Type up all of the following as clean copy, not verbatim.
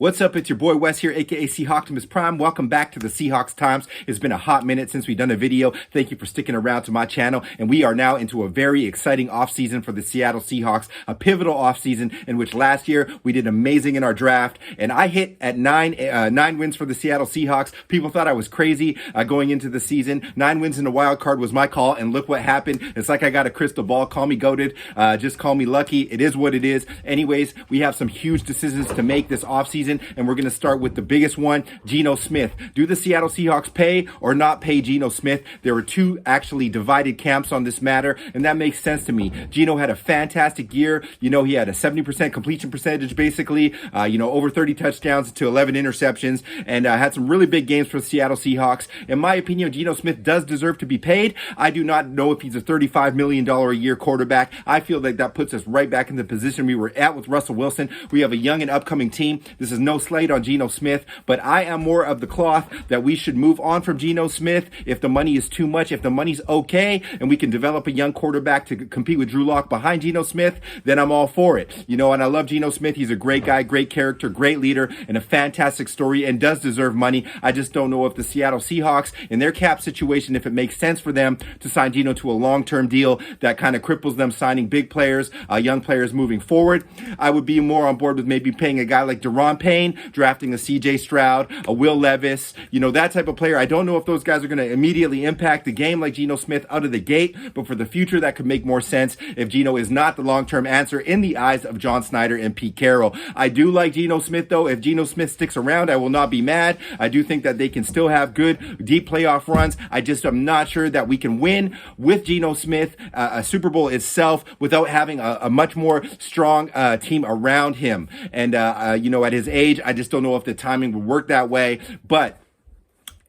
What's up? It's your boy Wes here, aka Seahawks Prime. Welcome back to the Seahawks Times. It's been a hot minute since we've done a video. Thank you for sticking around to my channel. And we are now into a very exciting offseason for the Seattle Seahawks, a pivotal offseason in which last year we did amazing in our draft. And I hit at nine wins for the Seattle Seahawks. People thought I was crazy going into the season. 9 wins in the wild card was my call. And look what happened. It's like I got a crystal ball. Call me goated. Just call me lucky. It is what it is. Anyways, we have some huge decisions to make this offseason. And we're going to start with the biggest one, Geno Smith. Do the Seattle Seahawks pay or not pay Geno Smith? There were two actually divided camps on this matter, and that makes sense to me. Geno had a fantastic year. He had a 70% completion percentage, basically, over 30 touchdowns to 11 interceptions, and had some really big games for the Seattle Seahawks. In my opinion, Geno Smith does deserve to be paid. I do not know if he's a $35 million a year quarterback. I feel like that puts us right back in the position we were at with Russell Wilson. We have a young and upcoming team. This is no slate on Geno Smith, but I am more of the cloth that we should move on from Geno Smith if the money is too much. If the money's okay and we can develop a young quarterback to compete with Drew Lock behind Geno Smith, then I'm all for it. And I love Geno Smith. He's a great guy, great character, great leader, and a fantastic story, and does deserve money. I just don't know if the Seattle Seahawks, in their cap situation, if it makes sense for them to sign Geno to a long-term deal that kind of cripples them signing big players, young players moving forward. I would be more on board with maybe paying a guy like Daron Payne, drafting a CJ Stroud, a Will Levis, that type of player. I don't know if those guys are going to immediately impact the game like Geno Smith out of the gate, but for the future, that could make more sense if Geno is not the long-term answer in the eyes of John Snyder and Pete Carroll. I do like Geno Smith, though. If Geno Smith sticks around, I will not be mad. I do think that they can still have good, deep playoff runs. I just am not sure that we can win with Geno Smith, a Super Bowl itself, without having a much more strong team around him. And, at his age, I just don't know if the timing would work that way. But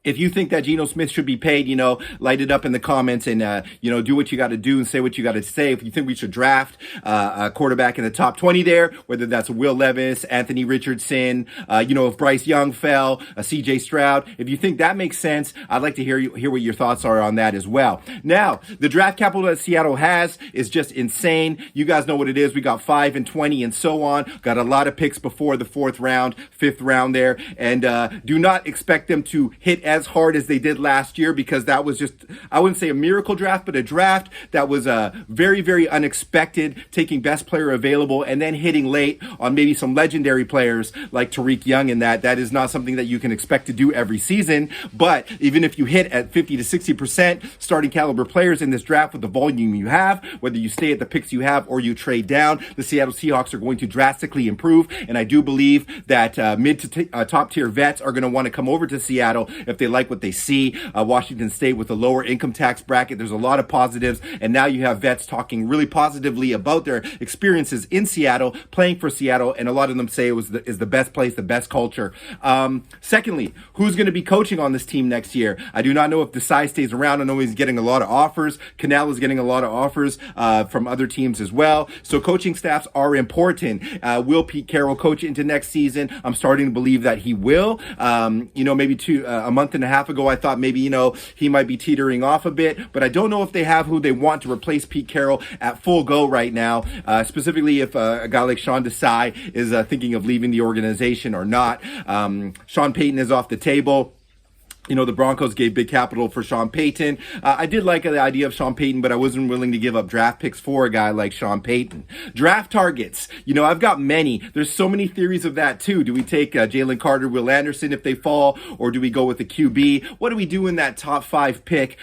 if you think that Geno Smith should be paid, light it up in the comments and, do what you got to do and say what you got to say. If you think we should draft a quarterback in the top 20 there, whether that's Will Levis, Anthony Richardson, if Bryce Young fell, a CJ Stroud, if you think that makes sense, I'd like to hear what your thoughts are on that as well. Now, the draft capital that Seattle has is just insane. You guys know what it is. We got 5 and 20 and so on. Got a lot of picks before the 4th round, 5th round there. And do not expect them to hit as hard as they did last year, because that was just, I wouldn't say a miracle draft, but a draft that was very, very unexpected, taking best player available and then hitting late on maybe some legendary players like Tariq Young. And that is not something that you can expect to do every season. But even if you hit at 50 to 60% starting caliber players in this draft with the volume you have, whether you stay at the picks you have or you trade down, the Seattle Seahawks are going to drastically improve. And I do believe that mid to top tier vets are going to want to come over to Seattle if they like what they see. Washington State with a lower income tax bracket, there's a lot of positives, and now you have vets talking really positively about their experiences in Seattle, playing for Seattle, and a lot of them say it is the best place, the best culture. Secondly, who's going to be coaching on this team next year? I do not know if Desai stays around. I know he's getting a lot of offers. Canal is getting a lot of offers from other teams as well. So coaching staffs are important. Will Pete Carroll coach into next season? I'm starting to believe that he will. Maybe a month and a half ago, I thought maybe, he might be teetering off a bit, but I don't know if they have who they want to replace Pete Carroll at full go right now, specifically if a guy like Sean Desai is thinking of leaving the organization or not. Sean Payton is off the table. The Broncos gave big capital for Sean Payton. I did like the idea of Sean Payton, but I wasn't willing to give up draft picks for a guy like Sean Payton. Draft targets. I've got many. There's so many theories of that too. Do we take Jalen Carter, Will Anderson if they fall, or do we go with the QB? What do we do in that top 5 pick?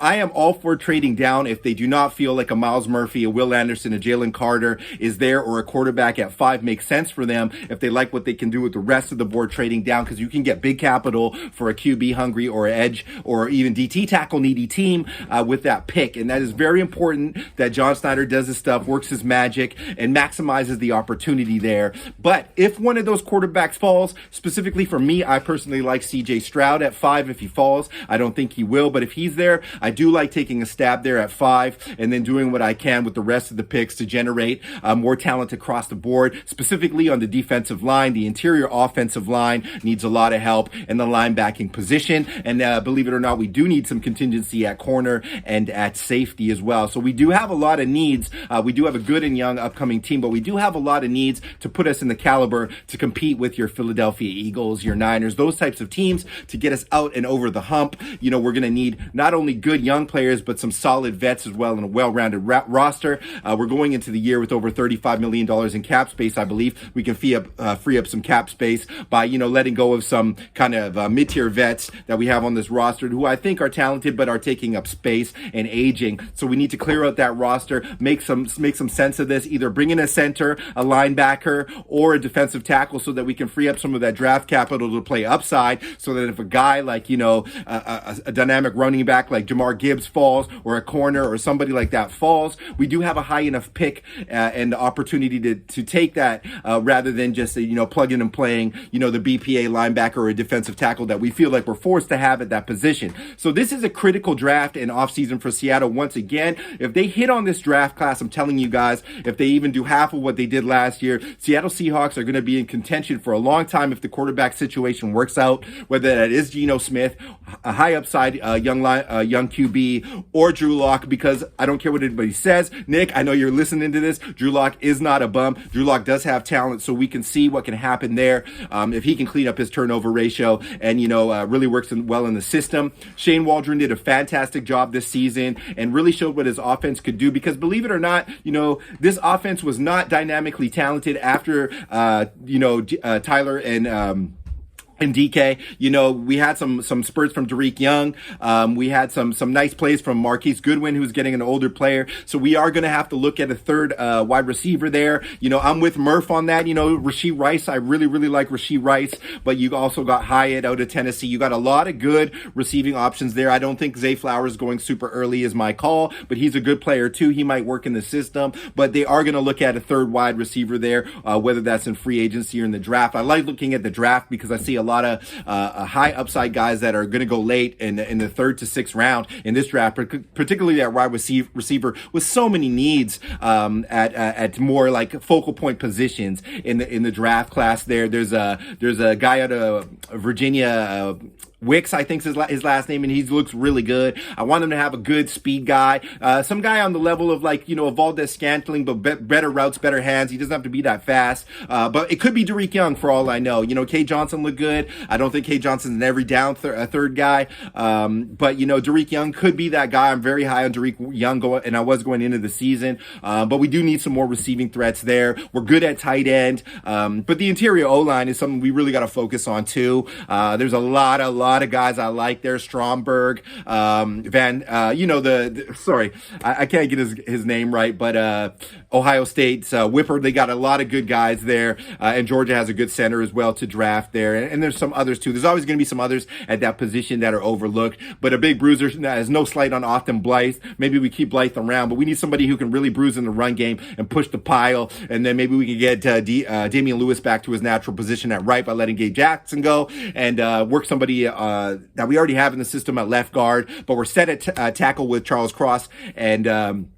I am all for trading down if they do not feel like a Miles Murphy, a Will Anderson, a Jalen Carter is there, or a quarterback at 5 makes sense for them. If they like what they can do with the rest of the board, trading down, because you can get big capital for a QB hungry or edge or even DT tackle needy team with that pick. And that is very important that John Snyder does his stuff, works his magic, and maximizes the opportunity there. But if one of those quarterbacks falls, specifically for me, I personally like CJ Stroud at 5 if he falls. I don't think he will, but if he's there, I do like taking a stab there at 5 and then doing what I can with the rest of the picks to generate more talent across the board, specifically on the defensive line. The interior offensive line needs a lot of help in the linebacking position. position. And believe it or not, we do need some contingency at corner and at safety as well. So we do have a lot of needs. We do have a good and young upcoming team, but we do have a lot of needs to put us in the caliber to compete with your Philadelphia Eagles, your Niners, those types of teams to get us out and over the hump. You know, we're going to need not only good young players, but some solid vets as well and a well-rounded roster. We're going into the year with over $35 million in cap space. I believe we can free up some cap space by, you know, letting go of some kind of mid-tier vets that we have on this roster who I think are talented but are taking up space and aging. So we need to clear out that roster, make some sense of this, either bring in a center, a linebacker, or a defensive tackle so that we can free up some of that draft capital to play upside, so that if a guy like, you know, a dynamic running back like Jamar Gibbs falls, or a corner or somebody like that falls, we do have a high enough pick and opportunity to take that rather than just, you know, plugging and playing, you know, the BPA linebacker or a defensive tackle that we feel like we're forced to have at that position. So this is a critical draft and offseason for Seattle once again. If they hit on this draft class, I'm telling you guys, if they even do half of what they did last year, Seattle Seahawks are going to be in contention for a long time if the quarterback situation works out, whether that is Geno Smith, a high upside young QB, or Drew Lock, because I don't care what anybody says. Nick, I know you're listening to this. Drew Lock is not a bum. Drew Lock does have talent, so we can see what can happen there if he can clean up his turnover ratio and, you know, really works well in the system. Shane Waldron did a fantastic job this season and really showed what his offense could do, because believe it or not, you know, this offense was not dynamically talented after, Tyler and DK. You know, we had some spurts from Derek Young. We had some nice plays from Marquise Goodwin, who's getting an older player. So we are going to have to look at a third wide receiver there. You know, I'm with Murph on that. You know, Rashee Rice, I really like Rashee Rice, but you also got Hyatt out of Tennessee. You got a lot of good receiving options there. I don't think Zay Flowers going super early is my call, but he's a good player too. He might work in the system, but they are going to look at a third wide receiver there, whether that's in free agency or in the draft. I like looking at the draft because I see a lot of high upside guys that are going to go late in the third to sixth round in this draft, particularly at wide receiver with so many needs at more like focal point positions in the draft class. There's a guy out of Virginia, Wicks, I think is his last name, and he looks really good. I want him to have a good speed guy, some guy on the level of like, you know, a Valdez Scantling, but better routes, better hands. He doesn't have to be that fast, but it could be Derek Young for all I know. You know, K. Johnson looked good. I don't think K. Johnson's an every down third guy, but you know, Derek Young could be that guy. I'm very high on Derek Young and I was going into the season, but we do need some more receiving threats there. We're good at tight end, but the interior O-line is something we really got to focus on too. There's a lot of guys I like there. Stromberg, sorry, I can't get his name right, but Ohio State's Whipper, they got a lot of good guys there, and Georgia has a good center as well to draft there, and there's some others too. There's always going to be some others at that position that are overlooked, but a big bruiser has no slight on Austin Blythe. Maybe we keep Blythe around, but we need somebody who can really bruise in the run game and push the pile, and then maybe we can get Damian Lewis back to his natural position at right by letting Gabe Jackson go, and work somebody that we already have in the system at left guard, but we're set at tackle with Charles Cross and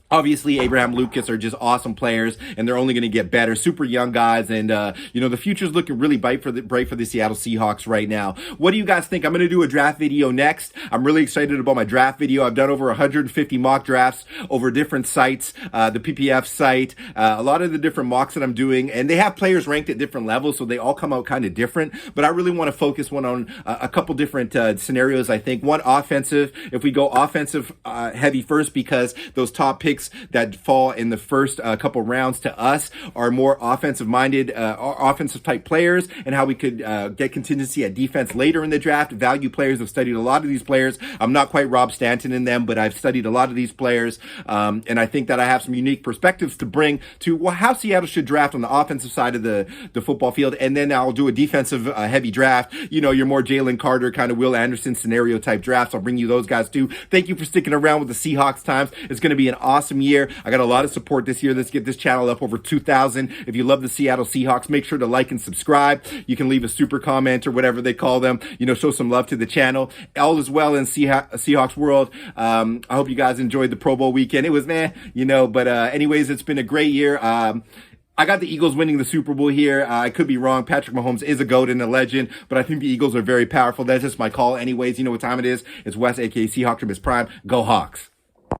obviously, Abraham Lucas are just awesome players, and they're only going to get better. Super young guys, and the future's looking really bright for the Seattle Seahawks right now. What do you guys think? I'm going to do a draft video next. I'm really excited about my draft video. I've done over 150 mock drafts over different sites, the PPF site, a lot of the different mocks that I'm doing, and they have players ranked at different levels, so they all come out kind of different. But I really want to focus one on a couple different scenarios. I think one offensive. If we go offensive heavy first, because those top picks that fall in the first couple rounds to us are more offensive minded, offensive type players, and how we could get contingency at defense later in the draft. Value players. Have studied a lot of these players. I'm not quite Rob Stanton in them, but I've studied a lot of these players, and I think that I have some unique perspectives to bring to how Seattle should draft on the offensive side of the football field. And then I'll do a defensive heavy draft. You know, your more Jalen Carter kind of Will Anderson scenario type drafts. I'll bring you those guys too. Thank you for sticking around with the Seahawks Times. It's going to be an awesome year. I got a lot of support this year. Let's get this channel up over 2,000. If you love the Seattle Seahawks, make sure to like and subscribe. You can leave a super comment or whatever they call them. You know, show some love to the channel. All is well in Seahawks world. I hope you guys enjoyed the Pro Bowl weekend. It was but anyways, it's been a great year. I got the Eagles winning the Super Bowl here. I could be wrong. Patrick Mahomes is a GOAT and a legend, but I think the Eagles are very powerful. That's just my call anyways. You know what time it is. It's Wes, aka Seahawks Prime. Go Hawks.